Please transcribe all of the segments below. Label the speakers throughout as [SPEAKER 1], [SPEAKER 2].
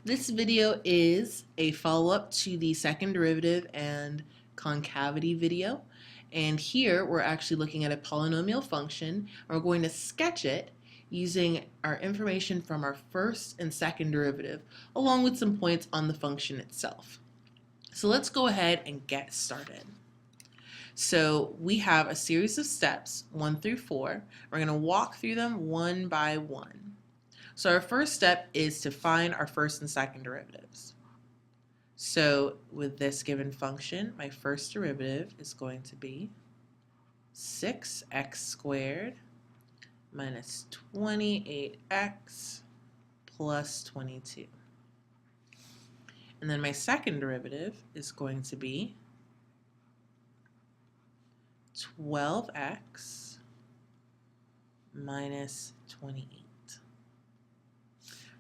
[SPEAKER 1] This video is a follow-up to the second derivative and concavity video. And here we're actually looking at a polynomial function, and we're going to sketch it using our information from our first and second derivative, along with some points on the function itself. So let's go ahead and get started. So we have a series of steps, 1 through 4. We're going to walk through them one by one. So our first step is to find our first and second derivatives. So with this given function, my first derivative is going to be 6x squared minus 28x plus 22. And then my second derivative is going to be 12x minus 28.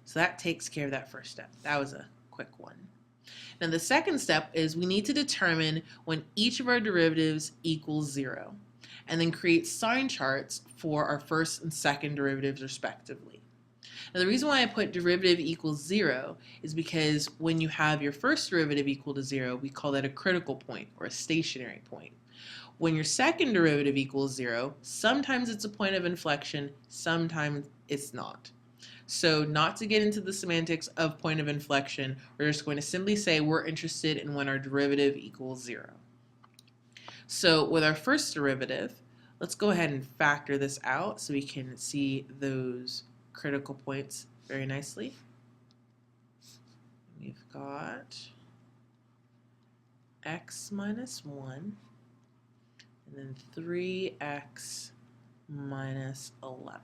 [SPEAKER 1] So that takes care of that first step. That was a quick one. Now the second step is we need to determine when each of our derivatives equals 0, and then create sign charts for our first and second derivatives respectively. Now the reason why I put derivative equals 0 is because when you have your first derivative equal to 0, we call that a critical point or a stationary point. When your second derivative equals 0, sometimes it's a point of inflection, sometimes it's not. So not to get into the semantics of point of inflection, we're just going to simply say we're interested in when our derivative equals 0. So with our first derivative, let's go ahead and factor this out so we can see those critical points very nicely. We've got x minus 1 and then 3x minus 11.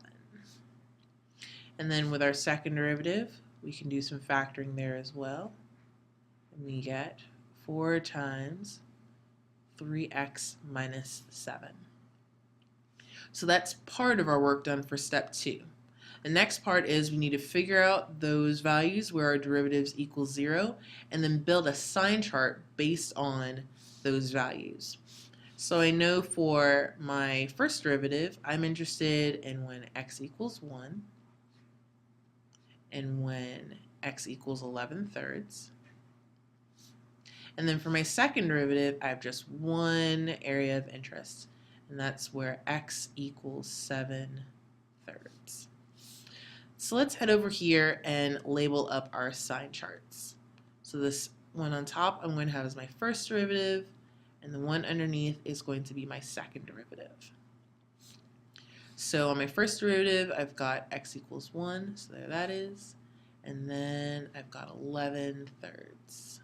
[SPEAKER 1] And then with our second derivative, we can do some factoring there as well. And we get 4 times 3x minus 7. So that's part of our work done for step 2. The next part is we need to figure out those values where our derivatives equal 0 and then build a sign chart based on those values. So I know for my first derivative, I'm interested in when x equals 1 and when x equals 11/3. And then for my second derivative, I have just one area of interest, and that's where x equals 7/3. So let's head over here and label up our sign charts. So this one on top I'm going to have as my first derivative, and the one underneath is going to be my second derivative. So on my first derivative, I've got x equals 1, so there that is. And then I've got 11/3.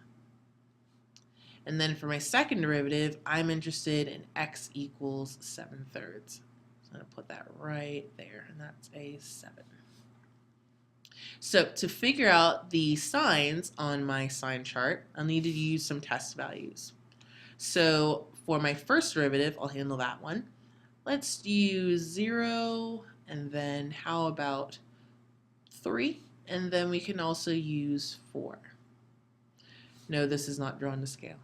[SPEAKER 1] And then for my second derivative, I'm interested in x equals 7/3. So I'm going to put that right there, and that's a 7. So to figure out the signs on my sign chart, I'll need to use some test values. So for my first derivative, I'll handle that one. Let's use 0, and then how about 3? And then we can also use 4. No, this is not drawn to scale.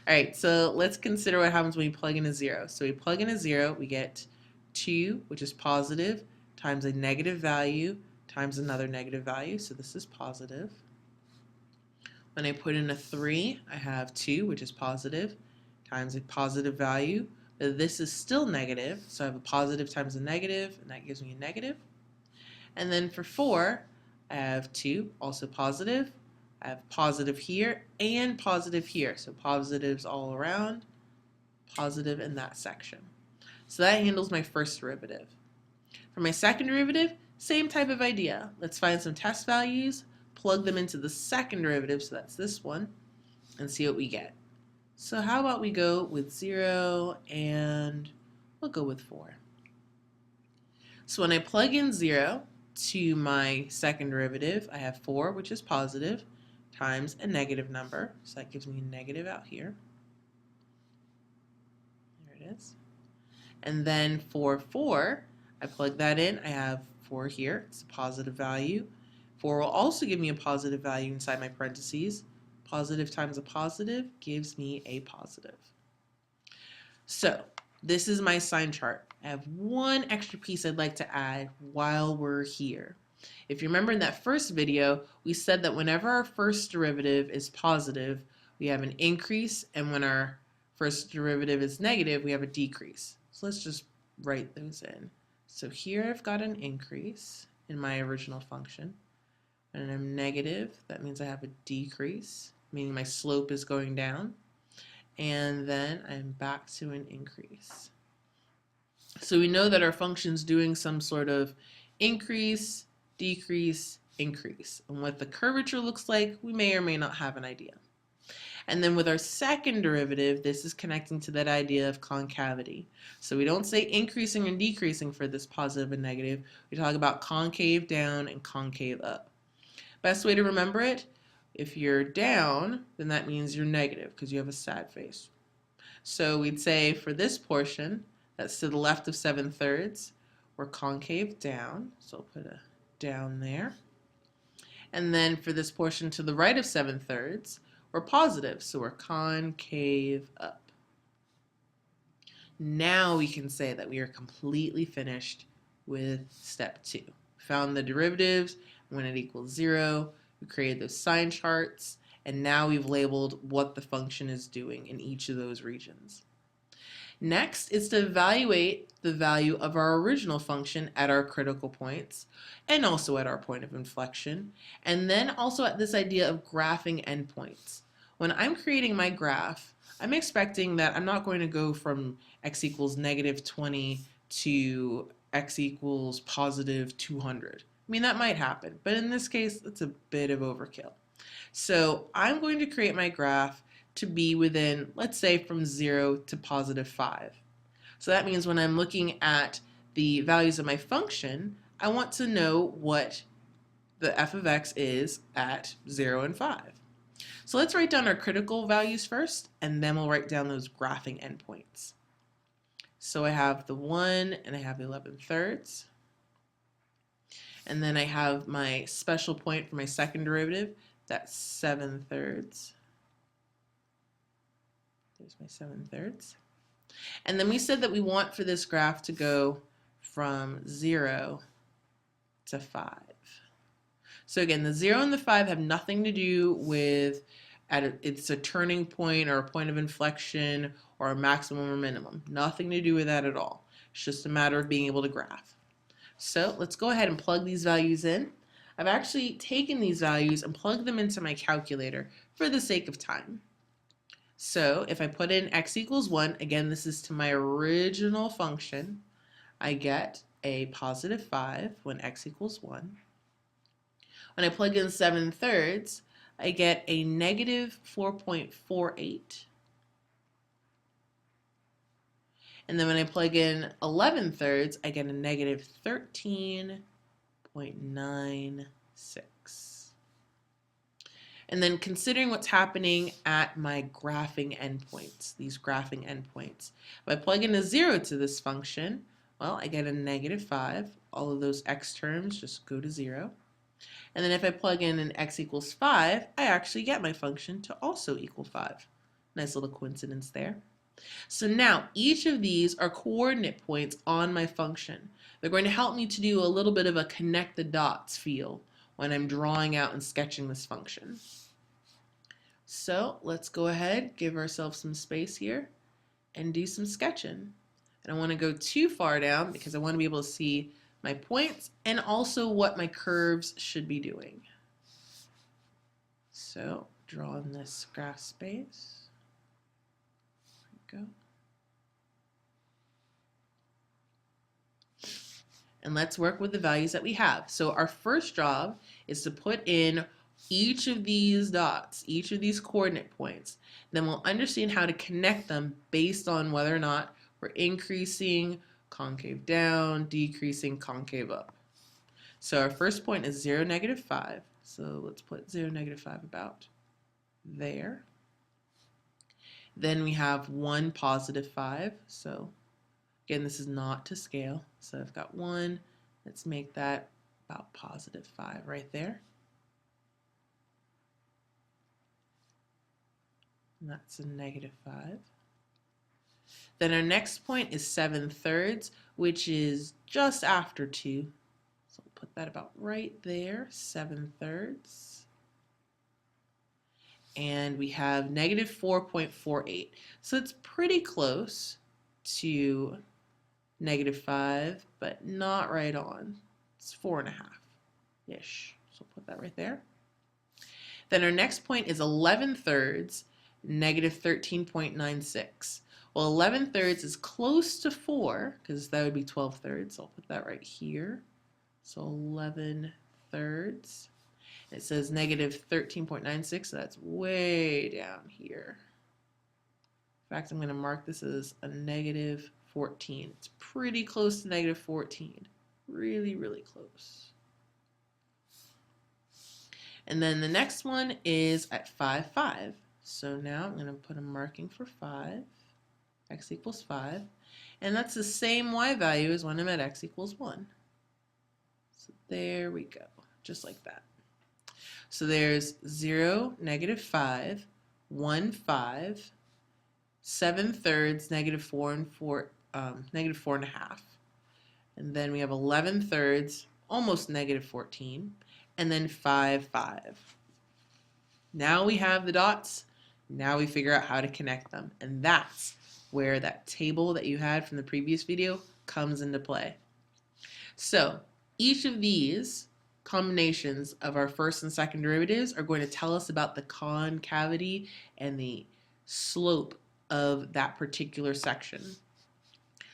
[SPEAKER 1] All right, so let's consider what happens when we plug in a 0. So we plug in a 0, we get 2, which is positive, times a negative value, times another negative value. So this is positive. When I put in a 3, I have 2, which is positive, times a positive value. This is still negative, so I have a positive times a negative, and that gives me a negative. And then for 4, I have 2, also positive. I have positive here and positive here, so positives all around, positive in that section. So that handles my first derivative. For my second derivative, same type of idea. Let's find some test values, plug them into the second derivative, so that's this one, and see what we get. So how about we go with 0 and we'll go with 4. So when I plug in 0 to my second derivative, I have 4, which is positive, times a negative number. So that gives me a negative out here. There it is. And then for 4, I plug that in. I have 4 here. It's a positive value. 4 will also give me a positive value inside my parentheses. Positive times a positive gives me a positive. So this is my sign chart. I have one extra piece I'd like to add while we're here. If you remember in that first video, we said that whenever our first derivative is positive, we have an increase, and when our first derivative is negative, we have a decrease. So let's just write those in. So here I've got an increase in my original function. And I'm negative, that means I have a decrease, meaning my slope is going down. And then I'm back to an increase. So we know that our function's doing some sort of increase, decrease, increase. And what the curvature looks like, we may or may not have an idea. And then with our second derivative, this is connecting to that idea of concavity. So we don't say increasing and decreasing for this positive and negative. We talk about concave down and concave up. Best way to remember it, if you're down, then that means you're negative because you have a sad face. So we'd say for this portion, that's to the left of 7/3, we're concave down. So I'll put a down there. And then for this portion to the right of 7/3, we're positive, so we're concave up. Now we can say that we are completely finished with step 2. We found the derivatives when it equals 0, we created those sign charts, and now we've labeled what the function is doing in each of those regions. Next is to evaluate the value of our original function at our critical points and also at our point of inflection, and then also at this idea of graphing endpoints. When I'm creating my graph, I'm expecting that I'm not going to go from x equals -20 to x equals positive 200. I mean, that might happen, but in this case, it's a bit of overkill. So I'm going to create my graph to be within, let's say, from 0 to +5. So that means when I'm looking at the values of my function, I want to know what the f of x is at 0 and 5. So let's write down our critical values first, and then we'll write down those graphing endpoints. So I have the 1 and I have 11/3. And then I have my special point for my second derivative, that's 7/3. There's my 7/3. And then we said that we want for this graph to go from 0 to 5. So again, the 0 and the 5 have nothing to do with it's a turning point or a point of inflection or a maximum or minimum. Nothing to do with that at all. It's just a matter of being able to graph. So let's go ahead and plug these values in. I've actually taken these values and plugged them into my calculator for the sake of time. So if I put in x equals 1, again, this is to my original function, I get a +5 when x equals 1. When I plug in 7/3, I get a -4.48. And then when I plug in 11/3, I get a -13.96. And then considering what's happening at my graphing endpoints, these graphing endpoints. If I plug in a 0 to this function, well, I get a -5. All of those x terms just go to 0. And then if I plug in an x equals 5, I actually get my function to also equal 5. Nice little coincidence there. So now each of these are coordinate points on my function. They're going to help me to do a little bit of a connect the dots feel when I'm drawing out and sketching this function. So let's go ahead, give ourselves some space here, and do some sketching. I don't want to go too far down because I want to be able to see my points and also what my curves should be doing. So draw in this graph space. There we go. And let's work with the values that we have. So our first job is to put in each of these dots, each of these coordinate points. Then we'll understand how to connect them based on whether or not we're increasing concave down, decreasing concave up. So our first point is 0, -5. So let's put 0, -5 about there. Then we have 1, +5. So again, this is not to scale. So I've got 1. Let's make that about +5 right there. And that's a -5. Then our next point is 7/3, which is just after 2. So we'll put that about right there, 7/3. And we have negative 4.48. So it's pretty close to negative 5, but not right on. It's 4.5-ish. So put that right there. Then our next point is 11/3, negative 13.96. Well, 11/3 is close to 4, because that would be 12/3. I'll put that right here. So 11/3. It says negative 13.96, so that's way down here. In fact, I'm going to mark this as a negative 14. It's pretty close to negative 14. Really, really close. And then the next one is at 5/5. So now I'm going to put a marking for 5. X equals 5. And that's the same y value as when I'm at x equals 1. So there we go, just like that. So there's 0, negative 5, 1, 5, 7/3, negative 4 and 4, negative 4.5. And then we have 11/3, almost negative 14, and then 5/5. Now we have the dots. Now we figure out how to connect them. And that's where that table that you had from the previous video comes into play. So each of these combinations of our first and second derivatives are going to tell us about the concavity and the slope of that particular section.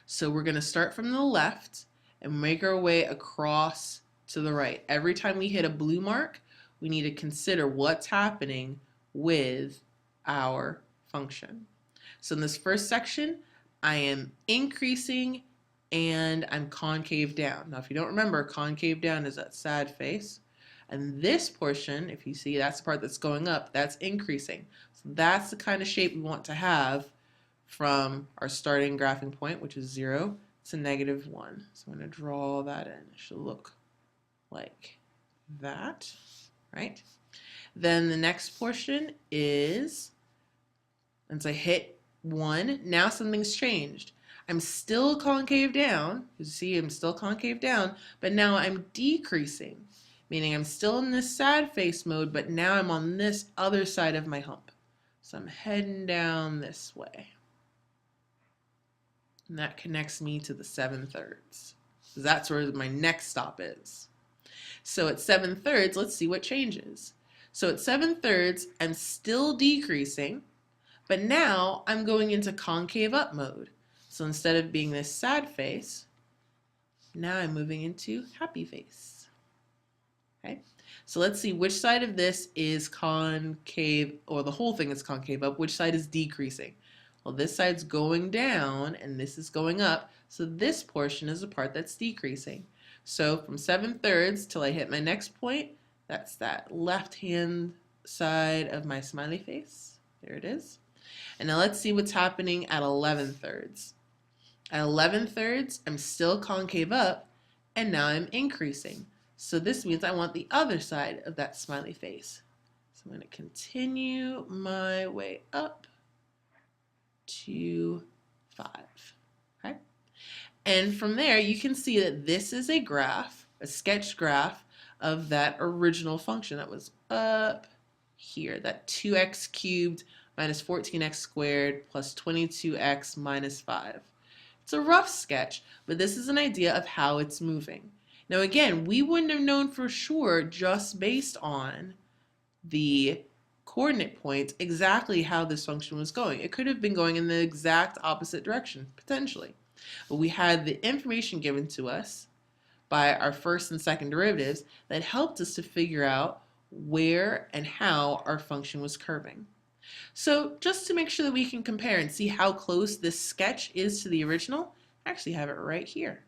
[SPEAKER 1] So we're going to start from the left and make our way across to the right. Every time we hit a blue mark, we need to consider what's happening with our function. So in this first section, I am increasing and I'm concave down. Now, if you don't remember, concave down is that sad face. And this portion, if you see, that's the part that's going up, that's increasing. So that's the kind of shape we want to have from our starting graphing point, which is 0 to negative 1. So I'm going to draw that in. It should look like that, right? Then the next portion is, once I hit 1, now something's changed. I'm still concave down. You see, I'm still concave down, but now I'm decreasing, meaning I'm still in this sad face mode, but now I'm on this other side of my hump. So I'm heading down this way. And that connects me to the 7/3. So that's where my next stop is. So at 7/3, let's see what changes. So at 7/3, I'm still decreasing, but now I'm going into concave up mode. So instead of being this sad face, now I'm moving into happy face. Okay, so let's see which side of this is concave, or the whole thing is concave up, which side is decreasing. Well, this side's going down and this is going up, so this portion is the part that's decreasing. So from 7/3 till I hit my next point, that's that left-hand side of my smiley face. There it is. And now let's see what's happening at 11/3. At 11/3, I'm still concave up, and now I'm increasing. So this means I want the other side of that smiley face. So I'm going to continue my way up to 5. Okay? And from there, you can see that this is a graph, a sketched graph of that original function that was up here, that 2x cubed minus 14x squared plus 22x minus 5. It's a rough sketch, but this is an idea of how it's moving. Now again, we wouldn't have known for sure just based on the coordinate points exactly how this function was going. It could have been going in the exact opposite direction, potentially. But we had the information given to us by our first and second derivatives that helped us to figure out where and how our function was curving. So just to make sure that we can compare and see how close this sketch is to the original, I actually have it right here.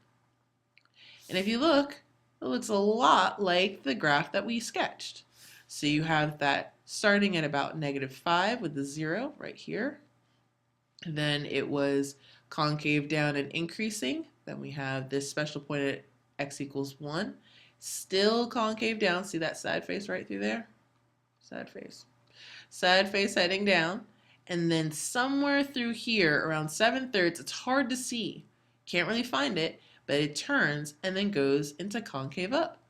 [SPEAKER 1] And if you look, it looks a lot like the graph that we sketched. So you have that starting at about -5 with the 0 right here. And then it was concave down and increasing. Then we have this special point at x equals 1. Still concave down. See that sad face right through there? Sad face. Sad face heading down. And then somewhere through here, around 7/3, it's hard to see. Can't really find it, but it turns and then goes into concave up.